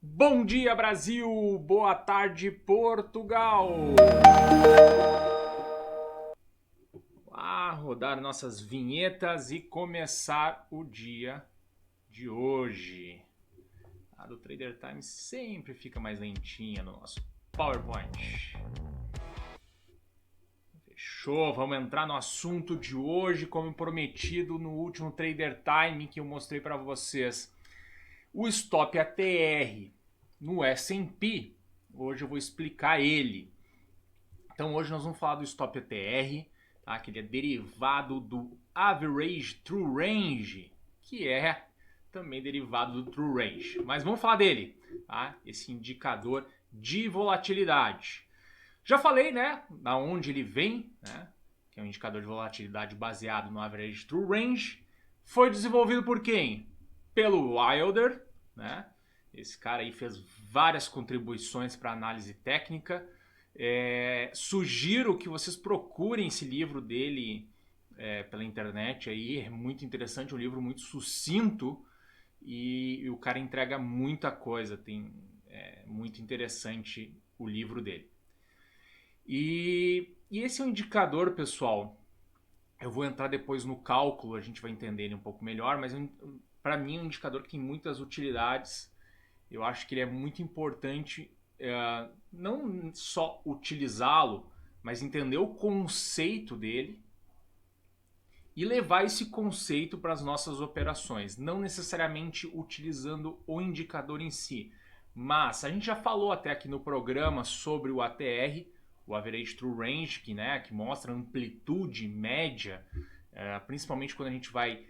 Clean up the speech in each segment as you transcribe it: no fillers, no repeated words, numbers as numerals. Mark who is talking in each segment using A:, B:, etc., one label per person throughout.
A: Bom dia, Brasil! Boa tarde, Portugal! Rodar nossas vinhetas e começar o dia de hoje. A do Trader Time sempre fica mais lentinha no nosso PowerPoint. Fechou, vamos entrar no assunto de hoje, como prometido no último Trader Time que eu mostrei para vocês. O Stop ATR no S&P, hoje eu vou explicar ele. Então hoje nós vamos falar do Stop ATR, tá? Que ele é derivado do Average True Range, que é também derivado do True Range. Mas vamos falar dele, tá? Esse indicador de volatilidade. Já falei, né, da onde ele vem, né? Que é um indicador de volatilidade baseado no Average True Range. Foi desenvolvido por quem? Pelo Wilder, né? Esse cara aí fez várias contribuições para análise técnica. Sugiro que vocês procurem esse livro dele pela internet aí. É muito interessante, um livro muito sucinto e o cara entrega muita coisa. Muito interessante o livro dele. E esse é um indicador, pessoal. Eu vou entrar depois no cálculo, a gente vai entender ele um pouco melhor, mas para mim é um indicador que tem muitas utilidades. Eu acho que ele é muito importante não só utilizá-lo, mas entender o conceito dele e levar esse conceito para as nossas operações, não necessariamente utilizando o indicador em si. Mas a gente já falou até aqui no programa sobre o ATR, o Average True Range, que mostra amplitude média, principalmente quando a gente vai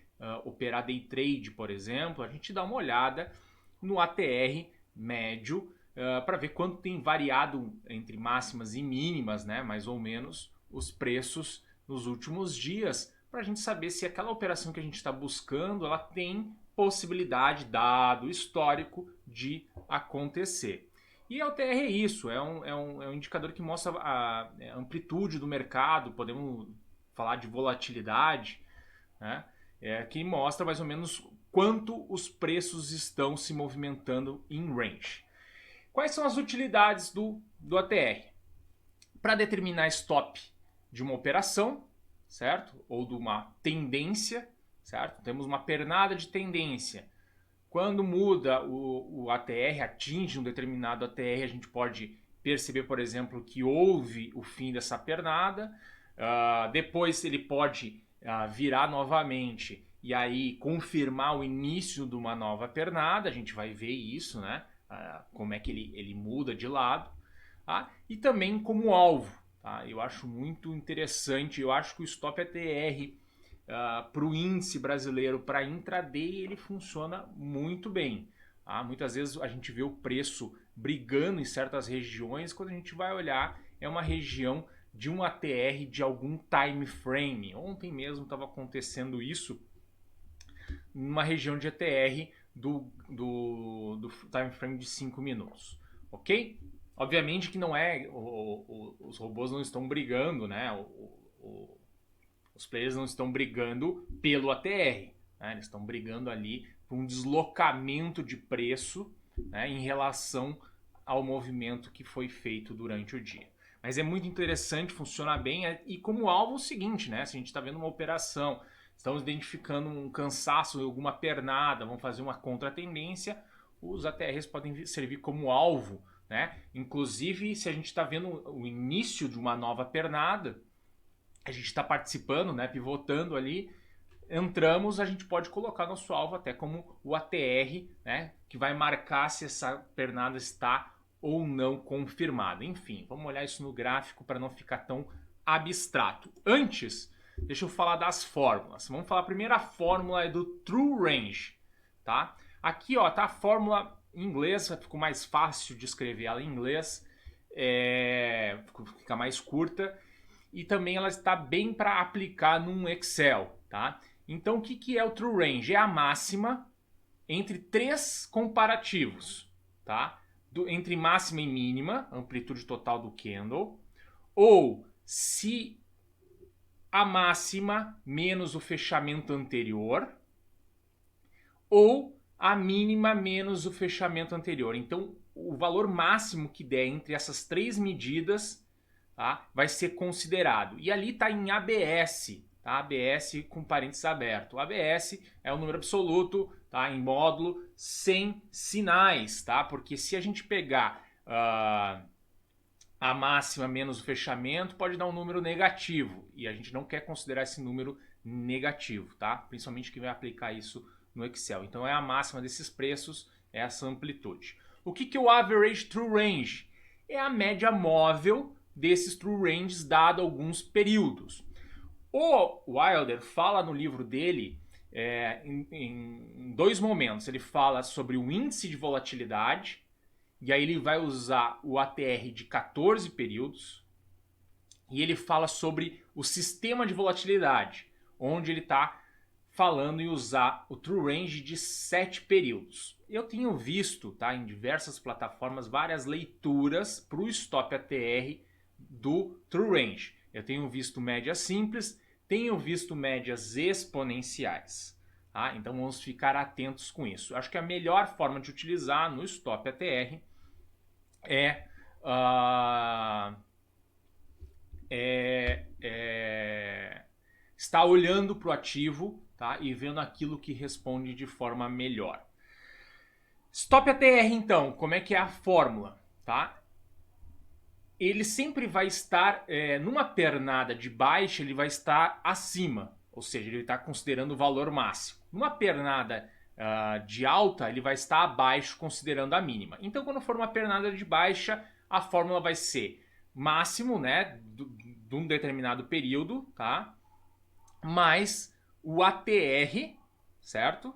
A: operar day trade, por exemplo, a gente dá uma olhada no ATR médio para ver quanto tem variado entre máximas e mínimas, né, mais ou menos, os preços nos últimos dias, para a gente saber se aquela operação que a gente está buscando ela tem possibilidade, dado histórico, de acontecer. E a OTR é isso, é um indicador que mostra a amplitude do mercado, podemos falar de volatilidade, né? Que mostra mais ou menos quanto os preços estão se movimentando em range. Quais são as utilidades do ATR? Para determinar stop de uma operação, certo? Ou de uma tendência, certo? Temos uma pernada de tendência. Quando muda o ATR, atinge um determinado ATR, a gente pode perceber, por exemplo, que houve o fim dessa pernada. Depois ele pode virar novamente e aí confirmar o início de uma nova pernada. A gente vai ver isso, né? Como é que ele muda de lado. E também como alvo. Tá? Eu acho muito interessante. Eu acho que o Stop ATR para o índice brasileiro, para intraday, ele funciona muito bem. Muitas vezes a gente vê o preço brigando em certas regiões, quando a gente vai olhar, é uma região de um ATR de algum time frame. Ontem mesmo estava acontecendo isso, numa região de ATR do time frame de 5 minutos. Ok? Obviamente que não é. Os robôs não estão brigando, né? Os players não estão brigando pelo ATR, né? Eles estão brigando ali por um deslocamento de preço, né, em relação ao movimento que foi feito durante o dia. Mas é muito interessante, funciona bem e como alvo o seguinte, né? Se a gente está vendo uma operação, estamos identificando um cansaço, alguma pernada, vamos fazer uma contratendência, os ATRs podem servir como alvo, né? Inclusive, se a gente está vendo o início de uma nova pernada, a gente está participando, né, pivotando ali, entramos, a gente pode colocar nosso alvo até como o ATR, né, que vai marcar se essa pernada está ou não confirmada. Enfim, vamos olhar isso no gráfico para não ficar tão abstrato. Antes, deixa eu falar das fórmulas. Vamos falar a primeira fórmula é do True Range, tá? Aqui, ó, tá a fórmula em inglês, ficou mais fácil de escrever ela em inglês, fica mais curta. E também ela está bem para aplicar num Excel, tá? Então o que é o True Range? É a máxima entre três comparativos, tá? Entre máxima e mínima, amplitude total do candle, ou se a máxima menos o fechamento anterior, ou a mínima menos o fechamento anterior. Então, o valor máximo que der entre essas três medidas, tá, vai ser considerado. E ali está em ABS, tá? ABS com parênteses aberto. O ABS é o número absoluto, tá, em módulo sem sinais, tá? Porque se a gente pegar a máxima menos o fechamento, pode dar um número negativo. E a gente não quer considerar esse número negativo, tá? Principalmente quem vai aplicar isso no Excel. Então é a máxima desses preços, é essa amplitude. O que é o Average True Range? É a média móvel desses True Ranges dado alguns períodos. O Wilder fala no livro dele em dois momentos. Ele fala sobre o índice de volatilidade, e aí ele vai usar o ATR de 14 períodos, e ele fala sobre o sistema de volatilidade, onde ele está falando em usar o True Range de 7 períodos. Eu tenho visto, tá, em diversas plataformas várias leituras para o Stop ATR do True Range. Eu tenho visto médias simples, tenho visto médias exponenciais. Tá? Então vamos ficar atentos com isso. Acho que a melhor forma de utilizar no Stop ATR estar olhando para o ativo, tá, e vendo aquilo que responde de forma melhor. Stop ATR, então, como é que é a fórmula? Tá? Ele sempre vai estar, numa pernada de baixa, ele vai estar acima, ou seja, ele está considerando o valor máximo. Numa pernada de alta, ele vai estar abaixo, considerando a mínima. Então, quando for uma pernada de baixa, a fórmula vai ser máximo, né, de um determinado período, tá, mais o ATR, certo?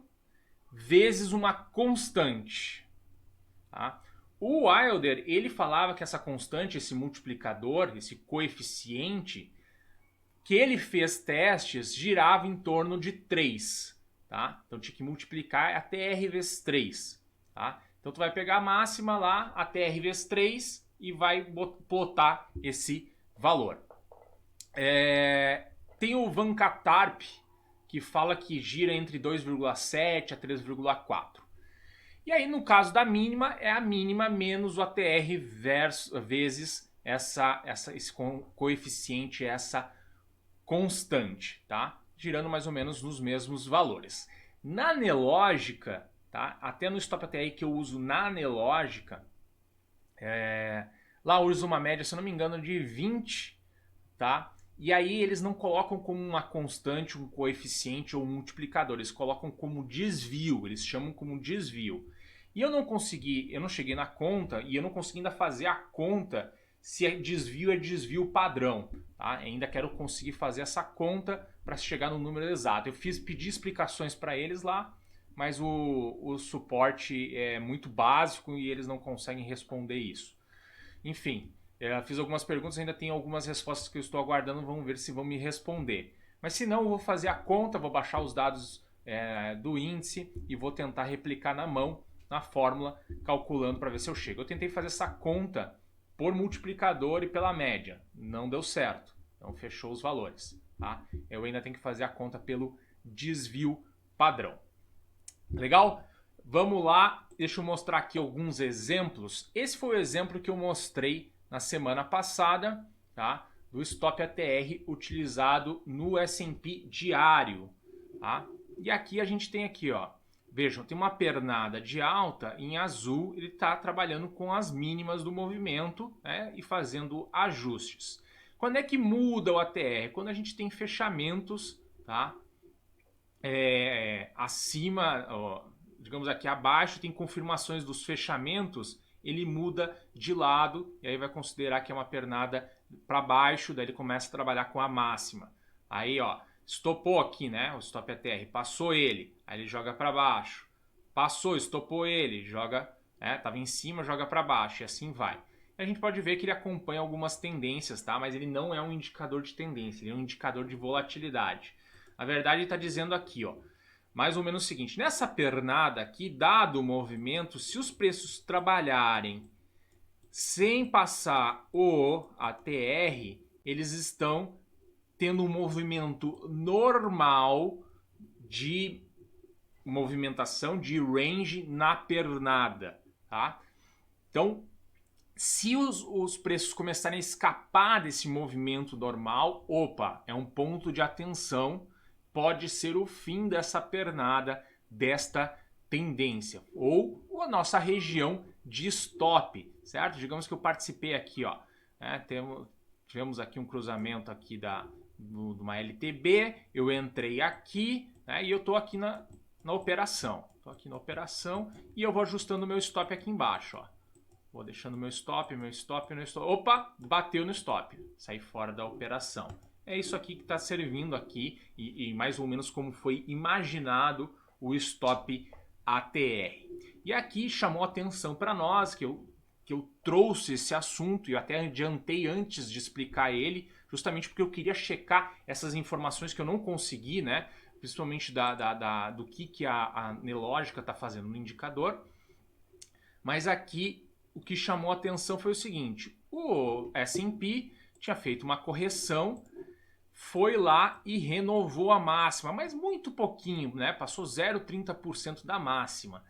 A: Vezes uma constante, tá? O Wilder, ele falava que essa constante, esse multiplicador, esse coeficiente, que ele fez testes, girava em torno de 3, tá? Então tinha que multiplicar ATR vezes 3, tá? Então tu vai pegar a máxima lá, ATR vezes 3, e vai plotar esse valor. Tem o Van Catarp, que fala que gira entre 2,7 a 3,4. E aí, no caso da mínima, é a mínima menos o ATR vezes esse coeficiente, essa constante, tá? Girando mais ou menos nos mesmos valores. Na Nelógica, tá? Até no Stop ATR que eu uso na Nelógica, lá eu uso uma média, se eu não me engano, de 20, tá? E aí eles não colocam como uma constante, um coeficiente ou um multiplicador, eles colocam como desvio, eles chamam como desvio. E eu não cheguei na conta e eu não consegui ainda fazer a conta se desvio é desvio padrão, tá? Ainda quero conseguir fazer essa conta para chegar no número exato. Eu pedi explicações para eles lá, mas o suporte é muito básico e eles não conseguem responder isso. Enfim, fiz algumas perguntas, ainda tem algumas respostas que eu estou aguardando, vamos ver se vão me responder. Mas se não, eu vou fazer a conta, vou baixar os dados do índice e vou tentar replicar na mão, na fórmula, calculando para ver se eu chego. Eu tentei fazer essa conta por multiplicador e pela média, não deu certo, então fechou os valores. Tá? Eu ainda tenho que fazer a conta pelo desvio padrão. Legal? Vamos lá, deixa eu mostrar aqui alguns exemplos. Esse foi o exemplo que eu mostrei na semana passada, tá? Do Stop ATR utilizado no S&P diário, tá? E aqui a gente tem aqui, ó, vejam, tem uma pernada de alta em azul, ele está trabalhando com as mínimas do movimento, né, e fazendo ajustes. Quando é que muda o ATR? Quando a gente tem fechamentos, tá? Acima, ó, digamos aqui abaixo, tem confirmações dos fechamentos, ele muda de lado e aí vai considerar que é uma pernada para baixo, daí ele começa a trabalhar com a máxima. Aí, ó, estopou aqui, né? O Stop ATR, passou ele, aí ele joga para baixo. Passou, estopou ele, joga, tava em cima, joga para baixo e assim vai. E a gente pode ver que ele acompanha algumas tendências, tá? Mas ele não é um indicador de tendência, ele é um indicador de volatilidade. Na verdade, ele está dizendo aqui, ó, mais ou menos o seguinte: nessa pernada aqui, dado o movimento, se os preços trabalharem sem passar o ATR, eles estão tendo um movimento normal de movimentação de range na pernada, tá? Então, se os preços começarem a escapar desse movimento normal, opa, é um ponto de atenção, pode ser o fim dessa pernada, desta tendência, ou a nossa região de stop, certo? Digamos que eu participei aqui, ó, né? Tivemos aqui um cruzamento aqui de uma LTB, eu entrei aqui, né? E eu tô aqui na operação, tô aqui na operação e eu vou ajustando o meu stop aqui embaixo, ó. Vou deixando meu stop, meu stop, meu stop. Opa, bateu no stop. Saí fora da operação. É isso aqui que está servindo aqui e mais ou menos como foi imaginado o stop ATR. E aqui chamou atenção para nós que eu trouxe esse assunto e eu até adiantei antes de explicar ele, justamente porque eu queria checar essas informações que eu não consegui, né? Principalmente do que a Nelogica está fazendo no indicador. Mas aqui o que chamou a atenção foi o seguinte: o S&P tinha feito uma correção, foi lá e renovou a máxima, mas muito pouquinho, né? Passou 0,30% da máxima.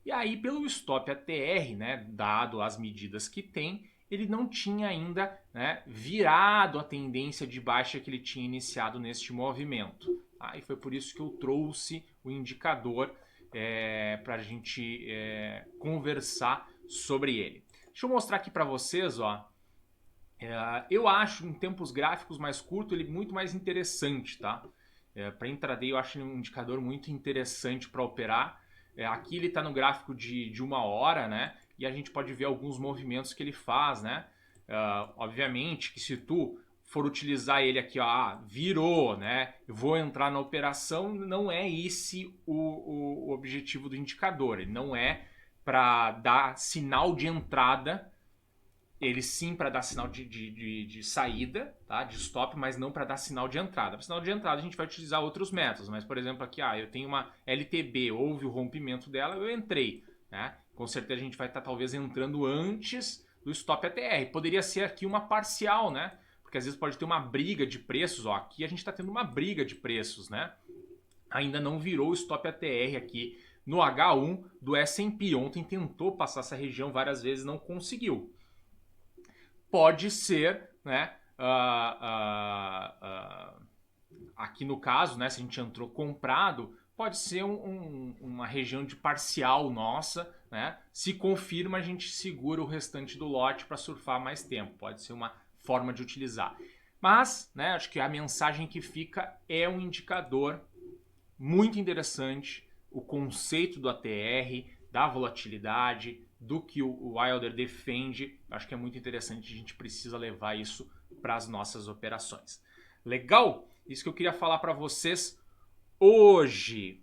A: E aí, pelo stop ATR, né, dado as medidas que tem, ele não tinha ainda, né, virado a tendência de baixa que ele tinha iniciado neste movimento. E foi por isso que eu trouxe o indicador para a gente conversar sobre ele. Deixa eu mostrar aqui para vocês, ó. Eu acho em tempos gráficos mais curtos ele muito mais interessante, tá? Para intraday eu acho ele um indicador muito interessante para operar. Aqui ele está no gráfico de 1 hora, né? E a gente pode ver alguns movimentos que ele faz, né? Obviamente que se tu for utilizar ele aqui, ó, virou, né? Eu vou entrar na operação, não é esse o objetivo do indicador. Ele não é para dar sinal de entrada, ele sim para dar sinal de saída, tá? De stop, mas não para dar sinal de entrada. Para sinal de entrada a gente vai utilizar outros métodos, mas por exemplo aqui, eu tenho uma LTB, houve o rompimento dela, eu entrei, né? Com certeza a gente vai estar talvez entrando antes do stop ATR. Poderia ser aqui uma parcial, né? Porque às vezes pode ter uma briga de preços, ó. Aqui a gente está tendo uma briga de preços, né? Ainda não virou o stop ATR aqui no H1 do S&P. Ontem tentou passar essa região várias vezes, não conseguiu. Pode ser, né? Aqui no caso, né? Se a gente entrou comprado, pode ser uma região de parcial nossa, né? Se confirma, a gente segura o restante do lote para surfar mais tempo. Pode ser uma forma de utilizar. Mas, né? Acho que a mensagem que fica é um indicador muito interessante, o conceito do ATR, da volatilidade, do que o Wilder defende. Acho que é muito interessante, a gente precisa levar isso para as nossas operações. Legal? Isso que eu queria falar para vocês hoje.